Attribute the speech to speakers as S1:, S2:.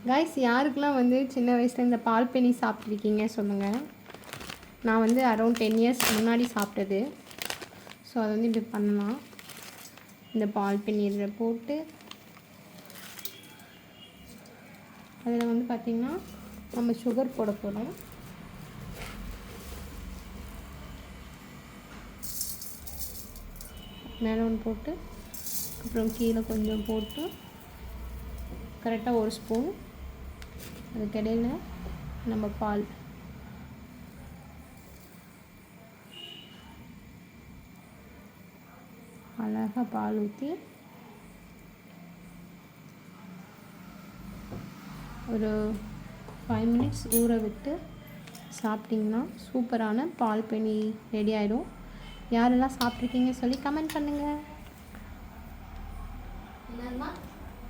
S1: Guys, யாருக்கெல்லாம் வந்து சின்ன வயசில் இந்த பால் பெனி சாப்பிட்ருக்கீங்க சொல்லுங்கள். நான் வந்து அரௌண்ட் 10 இயர்ஸ் முன்னாடி சாப்பிட்டது. ஸோ அதை வந்து இப்படி பண்ணலாம். இந்த பால் பெனி இதில் போட்டு அதில் வந்து பார்த்திங்கன்னா நம்ம சுகர் போட போகிறோம். மேலே ஒன்று போட்டு அப்புறம் கீழே கொஞ்சம் போட்டு கரெக்டாக 1 ஸ்பூன் அதுக்கிடையில் நம்ம பால் அழகாக பால் ஊற்றி ஒரு 5 மினிட்ஸ் ஊற விட்டு சாப்பிட்டிங்கன்னா சூப்பரான பால் பெனி ரெடி ஆகிடும். யாரெல்லாம் சாப்பிட்ருக்கீங்க சொல்லி கமெண்ட் பண்ணுங்கள்.